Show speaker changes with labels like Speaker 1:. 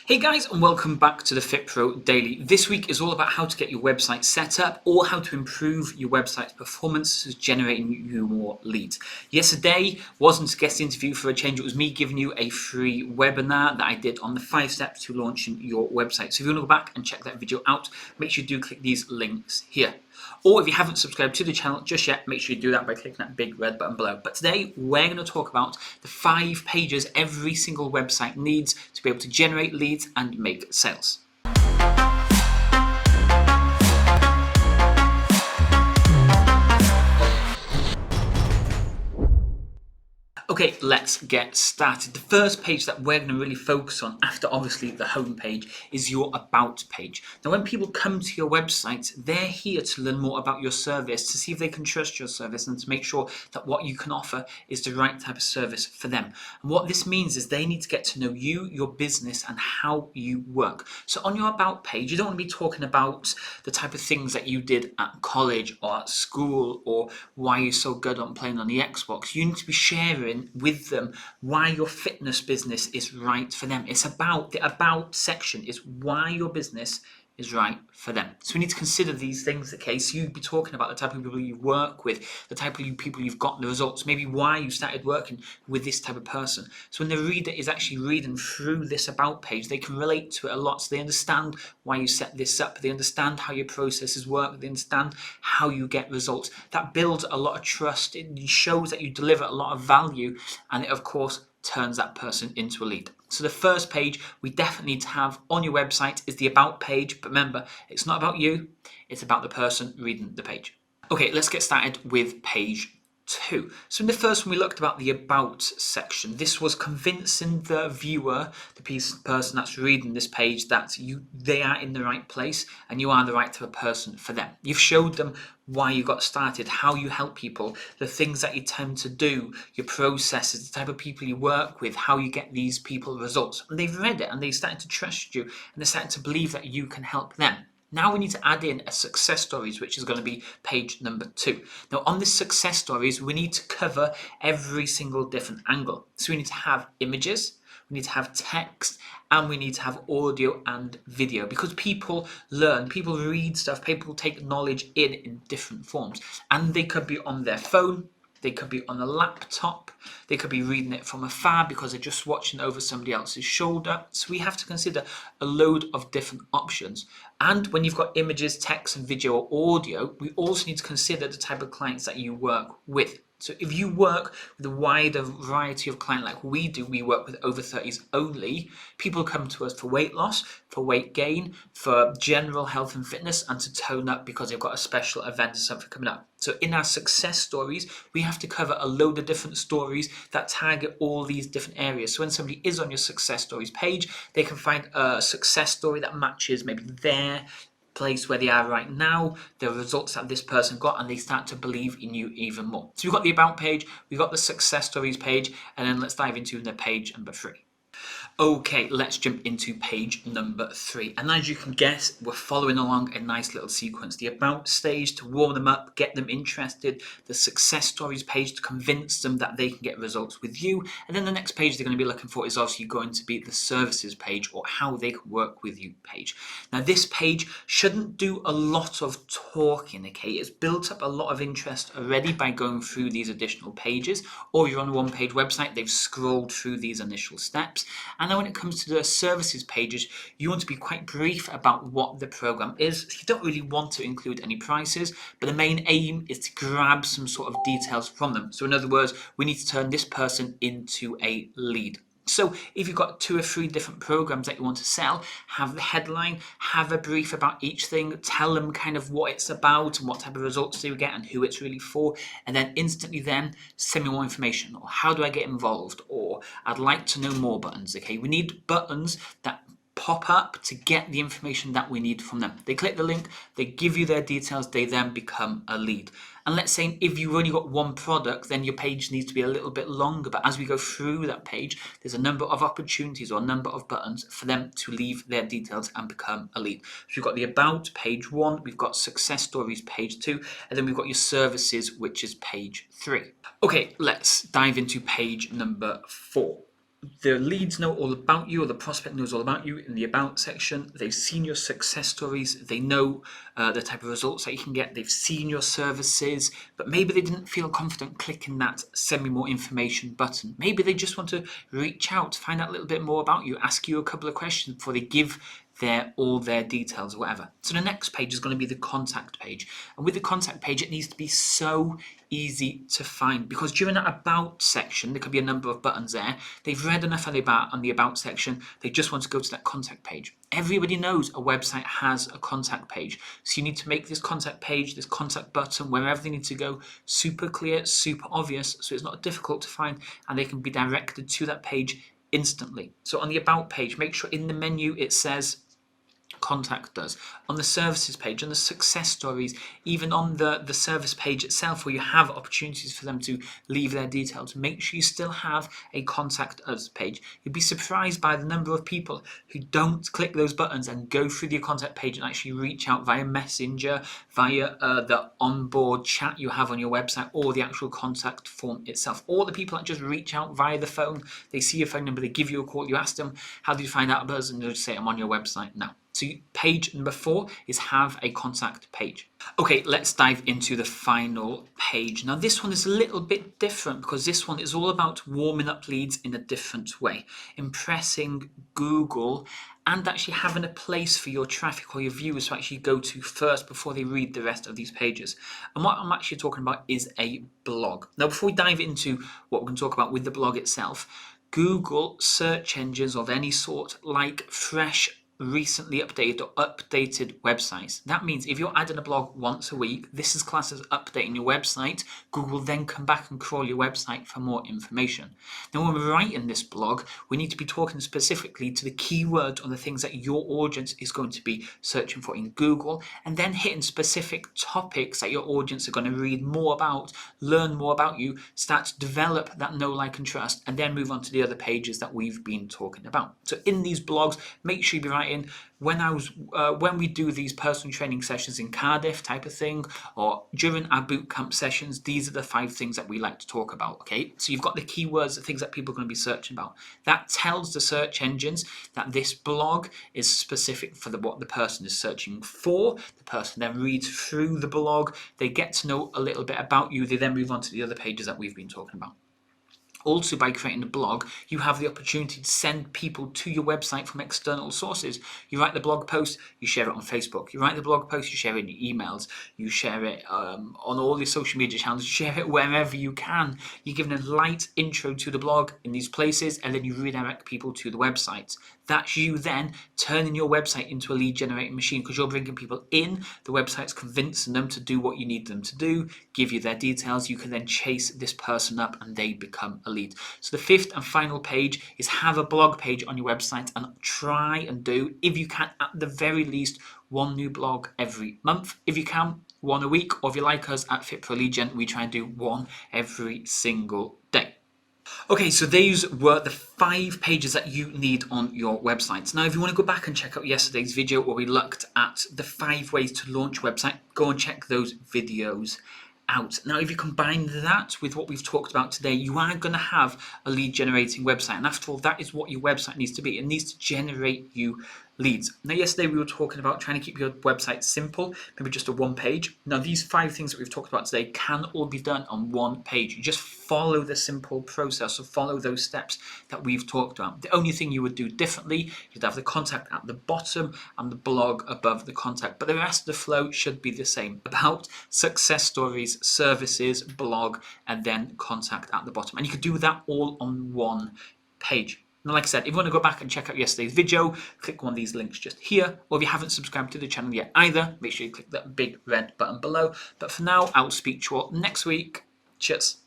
Speaker 1: Hey guys, and welcome back to the FitPro Daily. This week is all about how to get your website set up or how to improve your website's performance, generating you more leads. Yesterday wasn't a guest interview for a change, it was me giving you a free webinar that I did on the 5 steps to launching your website. So if you want to go back and check that video out, make sure you do click these links here. Or if you haven't subscribed to the channel just yet, make sure you do that by clicking that big red button below. But today we're going to talk about the 5 pages every single website needs to be able to generate leads and make sales. Okay, let's get started. The first page that we're going to really focus on after obviously the home page is your about page. Now when people come to your website, they're here to learn more about your service, to see if they can trust your service and to make sure that what you can offer is the right type of service for them. And what this means is they need to get to know you, your business and how you work. So on your about page, you don't want to be talking about the type of things that you did at college or at school or why you're so good on playing on the Xbox. You need to be sharing with them why your fitness business is right for them. It's about the about section is why your business is right for them. So we need to consider these things, okay? So you'd be talking about the type of people you work with, the type of people you've got the results, maybe why you started working with this type of person. So when the reader is actually reading through this about page, they can relate to it a lot. So they understand why you set this up, they understand how your processes work, they understand how you get results. That builds a lot of trust, it shows that you deliver a lot of value, and it of course turns that person into a lead. So the first page we definitely need to have on your website is the about page, but remember, it's not about you, it's about the person reading the page. Okay, let's get started with page 2. So in the first one we looked about the about section. This was convincing the viewer, the person that's reading this page, that they are in the right place and you are the right type of person for them. You've showed them why you got started, how you help people, the things that you tend to do, your processes, the type of people you work with, how you get these people results. And they've read it and they started to trust you and they're starting to believe that you can help them. Now we need to add in a success stories, which is going to be page number 2. Now on this success stories, we need to cover every single different angle. So we need to have images, we need to have text, and we need to have audio and video, because people learn, people read stuff, people take knowledge in different forms. And they could be on their phone, they could be on a laptop, they could be reading it from afar because they're just watching over somebody else's shoulder. So we have to consider a load of different options. And when you've got images, text and video or audio, we also need to consider the type of clients that you work with. So if you work with a wider variety of clients like we do, we work with over 30s only, people come to us for weight loss, for weight gain, for general health and fitness, and to tone up because they've got a special event or something coming up. So in our success stories, we have to cover a load of different stories that target all these different areas. So when somebody is on your success stories page, they can find a success story that matches maybe their place where they are right now, the results that this person got, and they start to believe in you even more. So we've got the about page, we've got the success stories page, and then let's dive into the page number 3. Okay, let's jump into page number 3. And as you can guess, we're following along a nice little sequence. The about stage to warm them up, get them interested. The success stories page to convince them that they can get results with you. And then the next page they're going to be looking for is obviously going to be the services page, or how they can work with you page. Now this page shouldn't do a lot of talking, okay? It's built up a lot of interest already by going through these additional pages, or you're on a one-page website, they've scrolled through these initial steps. And then when it comes to the services pages, you want to be quite brief about what the program is. You don't really want to include any prices, but the main aim is to grab some sort of details from them. So in other words, we need to turn this person into a lead. So if you've got 2 or 3 different programs that you want to sell, have the headline, have a brief about each thing, tell them kind of what it's about and what type of results do you get and who it's really for, and then instantly then send me more information, or how do I get involved, or I'd like to know more buttons. Okay, we need buttons that pop up to get the information that we need from them. They click the link, they give you their details, they then become a lead. And let's say if you've only got one product, then your page needs to be a little bit longer. But as we go through that page, there's a number of opportunities or a number of buttons for them to leave their details and become a lead. So we've got the about page 1, we've got success stories page 2, and then we've got your services, which is page 3. Okay, let's dive into page number 4. the leads know all about you, or the prospect knows all about you in the about section. They've seen your success stories. They know the type of results that you can get. They've seen your services, but maybe they didn't feel confident clicking that send me more information button. Maybe they just want to reach out, find out a little bit more about you, ask you a couple of questions before they give all their details or whatever. So the next page is going to be the contact page. And with the contact page, it needs to be so easy to find, because during that about section, there could be a number of buttons there. They've read enough on the about section. They just want to go to that contact page. Everybody knows a website has a contact page. So you need to make this contact page, this contact button, wherever they need to go, super clear, super obvious, so it's not difficult to find, and they can be directed to that page instantly. So on the about page, make sure in the menu it says contact us. On the services page, on the success stories, even on the service page itself, where you have opportunities for them to leave their details, make sure you still have a contact us page. You'd be surprised by the number of people who don't click those buttons and go through the contact page and actually reach out via Messenger, via the onboard chat you have on your website, or the actual contact form itself. Or the people that just reach out via the phone, they see your phone number, they give you a call, you ask them, how did you find out about us? And they'll just say, I'm on your website now. So page number 4 is have a contact page. Okay, let's dive into the final page. Now this one is a little bit different, because this one is all about warming up leads in a different way, impressing Google, and actually having a place for your traffic or your viewers to actually go to first before they read the rest of these pages. And what I'm actually talking about is a blog. Now before we dive into what we're going to talk about with the blog itself, Google search engines of any sort like fresh, recently updated or updated websites. That means if you're adding a blog once a week, this is classed as updating your website. Google will then come back and crawl your website for more information. Now when we're writing this blog, we need to be talking specifically to the keywords or the things that your audience is going to be searching for in Google, and then hitting specific topics that your audience are going to read more about, learn more about you, start to develop that know, like and trust, and then move on to the other pages that we've been talking about. So in these blogs, make sure you be writing, when we do these personal training sessions in Cardiff type of thing, or during our bootcamp sessions, these are the 5 things that we like to talk about. Okay, so you've got the keywords, the things that people are going to be searching about. That tells the search engines that this blog is specific for what the person is searching for. The person then reads through the blog, they get to know a little bit about you, they then move on to the other pages that we've been talking about. Also, by creating a blog, you have the opportunity to send people to your website from external sources. You write the blog post, you share it on Facebook. You write the blog post, you share it in your emails. You share it on all your social media channels. You share it wherever you can. You're giving a light intro to the blog in these places, and then you redirect people to the website. That's you then turning your website into a lead generating machine, because you're bringing people in, the website's convincing them to do what you need them to do, give you their details. You can then chase this person up and they become a lead. So the 5th and final page is have a blog page on your website, and try and do, if you can, at the very least, 1 new blog every month. If you can, 1 a week, or if you like us at Fit Pro Lead Gen, we try and do 1 every single day. Okay, so these were the 5 pages that you need on your website. Now, if you want to go back and check out yesterday's video where we looked at the 5 ways to launch a website, go and check those videos out. Now, if you combine that with what we've talked about today, you are going to have a lead generating website. And after all, that is what your website needs to be. It needs to generate you leads. Now, yesterday we were talking about trying to keep your website simple, maybe just a 1 page. Now, these 5 things that we've talked about today can all be done on 1 page. You just follow the simple process, or follow those steps that we've talked about. The only thing you would do differently, you'd have the contact at the bottom and the blog above the contact, but the rest of the flow should be the same. About, success stories, services, blog, and then contact at the bottom. And you could do that all on 1 page. Now, like I said, if you want to go back and check out yesterday's video, click one of these links just here. Or if you haven't subscribed to the channel yet either, make sure you click that big red button below. But for now, I'll speak to you all next week. Cheers.